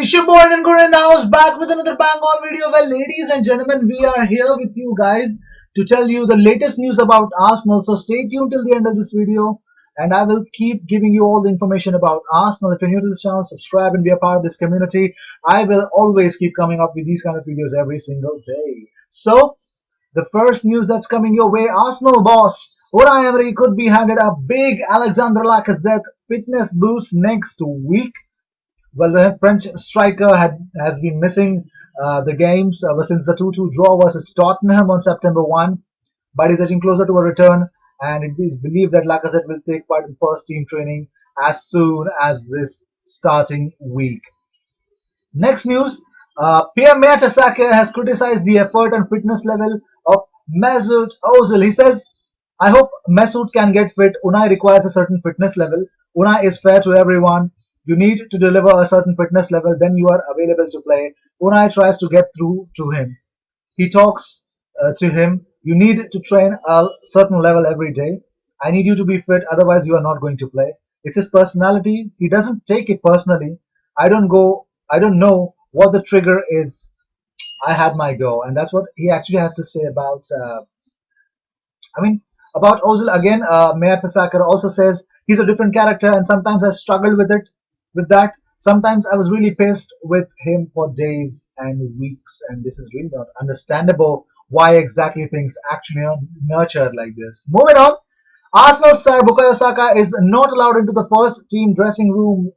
It's your boy Gooner in the house, back with another bang on video. Well, ladies and gentlemen, we are here with you guys to tell you the latest news about Arsenal. So stay tuned till the end of this video, and I will keep giving you all the information about Arsenal. If you're new to this channel, subscribe and be a part of this community. I will always keep coming up with these kind of videos every single day. So the first news that's coming your way: Arsenal boss Unai Emery could be handed a big Alexander Lacazette fitness boost next week. Well, the French striker has been missing the games ever since the 2-2 draw versus Tottenham on September 1, but is edging closer to a return, and it is believed that Lacazette will take part in first team training as soon as this starting week. Next news, Bukayo Saka has criticized the effort and fitness level of Mesut Ozil. He says, I hope Mesut can get fit. Unai requires a certain fitness level. Unai is fair to everyone. You need to deliver a certain fitness level, then you are available to play. Unai tries to get through to him. He talks to him. You need to train a certain level every day. I need you to be fit, otherwise you are not going to play. It's his personality. He doesn't take it personally. I don't know what the trigger is. I had my go, and that's what he actually had to say about. About Ozil again. Mertesacker also says he's a different character, and sometimes I struggle with it. With that, sometimes I was really pissed with him for days and weeks, and this is really not understandable why exactly things actually are nurtured like this. Moving on, Arsenal star Bukayo Saka is not allowed into the first team dressing room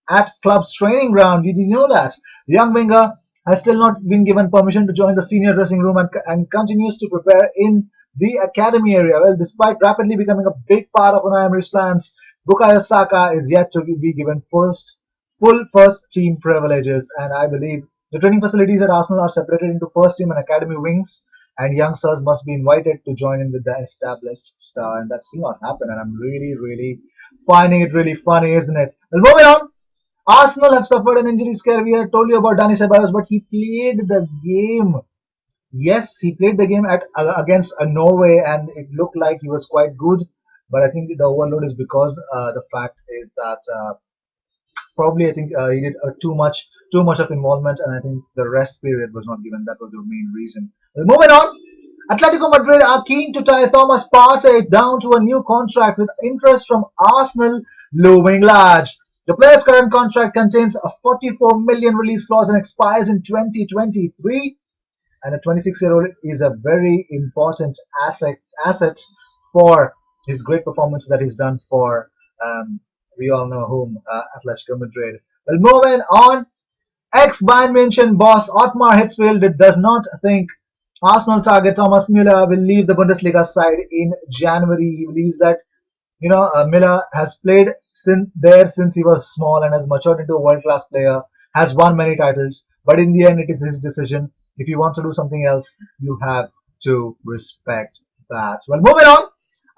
at club's training ground. Did you know that? The young winger has still not been given permission to join the senior dressing room and continues to prepare in the academy area. Well, despite rapidly becoming a big part of Unai Emery's plans, Bukayo Saka is yet to be given full first team privileges, and I believe the training facilities at Arsenal are separated into first team and academy wings, and youngsters must be invited to join in with the established star, and that's not happen, and I'm really finding it really funny, isn't it? Well, moving on. Arsenal have suffered an injury scare. We have told you about Dani Ceballos, but he played the game. Yes, he played the game against Norway, and it looked like he was quite good. But I think the overload is because the fact is that probably I think he did too much of involvement, and I think the rest period was not given. That was the main reason. Well, moving on. Atletico Madrid are keen to tie Thomas Partey down to a new contract with interest from Arsenal looming large. The player's current contract contains a 44 million release clause and expires in 2023. And a 26-year-old is a very important asset for his great performance that he's done for we all know whom, Atletico Madrid. Well, moving on, ex-Bayern München boss Ottmar Hitzfeld does not think Arsenal target Thomas Müller will leave the Bundesliga side in January. He believes that Müller has played since he was small and has matured into a world-class player, has won many titles, but in the end it is his decision. If you want to do something else, you have to respect that. Well, moving on.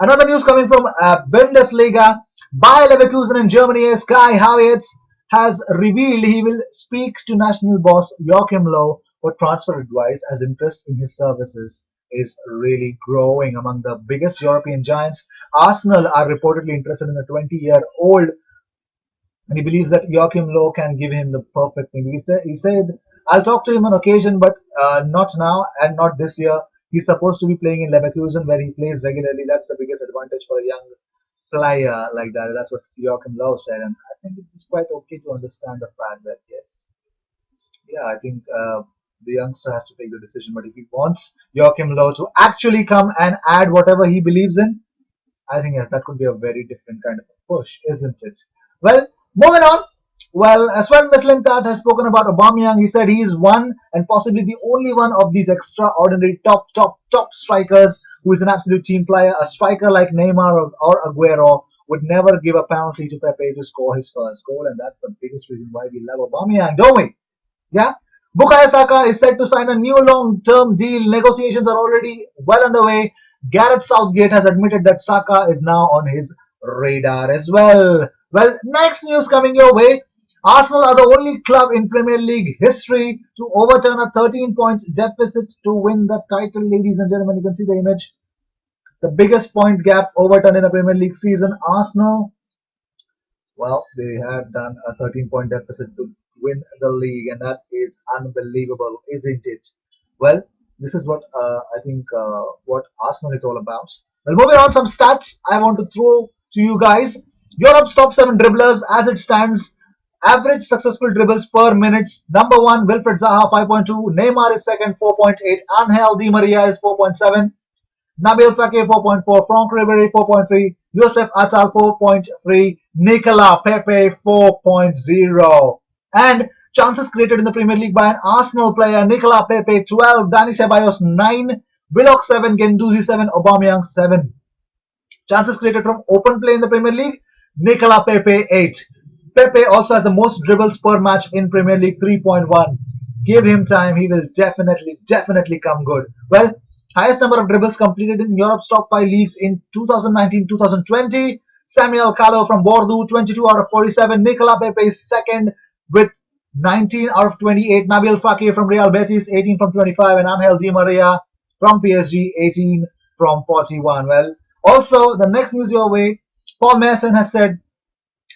Another news coming from Bundesliga. Bayer Leverkusen in Germany, Kai Havertz has revealed he will speak to national boss Joachim Löw for transfer advice, as interest in his services is really growing among the biggest European giants. Arsenal are reportedly interested in a 20-year-old, and he believes that Joachim Löw can give him the perfect thing. He said, I'll talk to him on occasion, but not now and not this year. He's supposed to be playing in Leverkusen, where he plays regularly. That's the biggest advantage for a young player like that. That's what Joachim Löw said, and I think it's quite okay to understand the fact that yes, yeah, I think the youngster has to take the decision. But if he wants Joachim Löw to actually come and add whatever he believes in, I think yes, that could be a very different kind of a push, isn't it? Well, moving on. Well, Sven Mislintat has spoken about Aubameyang. He said he is one and possibly the only one of these extraordinary top strikers who is an absolute team player. A striker like Neymar or Aguero would never give a penalty to Pepe to score his first goal, and that's the biggest reason why we love Aubameyang, don't we? Yeah. Bukayo Saka is set to sign a new long-term deal. Negotiations are already well underway. Gareth Southgate has admitted that Saka is now on his radar as well. Well, next news coming your way. Arsenal are the only club in Premier League history to overturn a 13 points deficit to win the title, ladies and gentlemen. You can see the image. The biggest point gap overturned in a Premier League season. Arsenal, well, they had done a 13-point deficit to win the league, and that is unbelievable, isn't it? Well, this is what I think what Arsenal is all about. Well, moving on, some stats I want to throw to you guys. Europe's top 7 dribblers as it stands. Average successful dribbles per minute. Number 1, Wilfred Zaha, 5.2. Neymar is second, 4.8. Angel Di Maria is 4.7. Nabil Fekir 4.4, Franck Ribéry 4.3, Youssef Attal 4.3, Nicolas Pepe 4.0. And chances created in the Premier League by an Arsenal player, Nicolas Pepe 12, Dani Ceballos 9, Willock 7, Guendouzi 7, Aubameyang 7. Chances created from open play in the Premier League, Nicolas Pepe 8. Pepe also has the most dribbles per match in Premier League, 3.1. Give him time, he will definitely come good. Well, highest number of dribbles completed in Europe's top 5 leagues in 2019-2020. Samuel Calou from Bordeaux, 22 out of 47. Nicolas Pepe is second with 19 out of 28. Nabil Fekir from Real Betis, 18 from 25. And Angel Di Maria from PSG, 18 from 41. Well, also, the next news your way, Paul Mason has said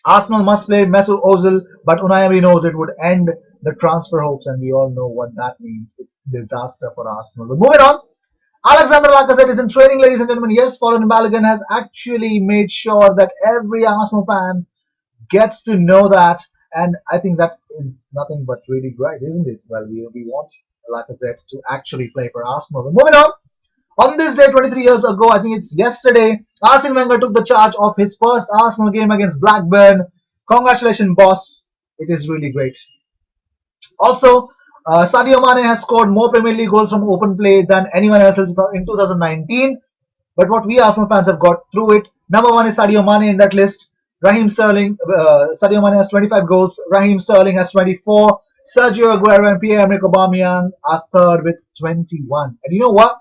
Arsenal must play Mesut Ozil, but Unai Emery knows it would end the transfer hopes, and we all know what that means. It's disaster for Arsenal. But moving on, Alexander Lacazette is in training, ladies and gentlemen. Yes, Colin Balogun has actually made sure that every Arsenal fan gets to know that, and I think that is nothing but really great, isn't it? Well, we want Lacazette to actually play for Arsenal. But moving on this day, 23 years ago, I think it's yesterday, Arsene Wenger took the charge of his first Arsenal game against Blackburn. Congratulations, boss. It is really great. Also, Sadio Mane has scored more Premier League goals from open play than anyone else in 2019. But what we Arsenal fans have got through it, number 1 is Sadio Mane in that list. Raheem Sterling, Sadio Mane has 25 goals. Raheem Sterling has 24. Sergio Aguero and Pierre-Emerick Aubameyang are third with 21. And you know what?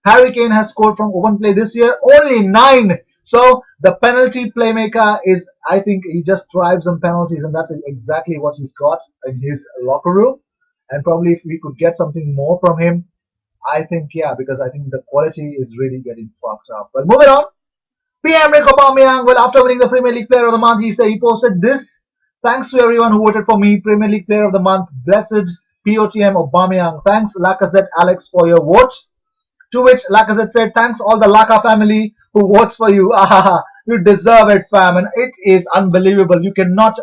Harry Kane has scored from open play this year only 9. So the penalty playmaker is, I think, he just thrives on penalties, and that's exactly what he's got in his locker room. And probably if we could get something more from him, I think, yeah, because I think the quality is really getting fucked up. But moving on, Pierre-Emerick Aubameyang, well, after winning the Premier League Player of the Month, he posted this: thanks to everyone who voted for me, Premier League Player of the Month, blessed POTM Aubameyang. Thanks, Lacazette Alex, for your vote. To which Lacazette said, thanks all the Laka family who votes for you. You deserve it, fam. And it is unbelievable. You cannot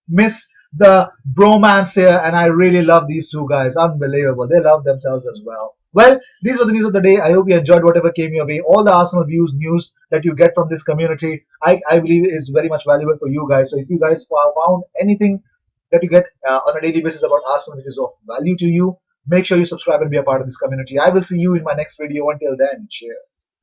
miss the bromance here. And I really love these two guys. Unbelievable. They love themselves as well. Well, these were the news of the day. I hope you enjoyed whatever came your way. All the Arsenal news that you get from this community, I believe is very much valuable for you guys. So if you guys found anything that you get on a daily basis about Arsenal which is of value to you, make sure you subscribe and be a part of this community. I will see you in my next video. Until then, cheers.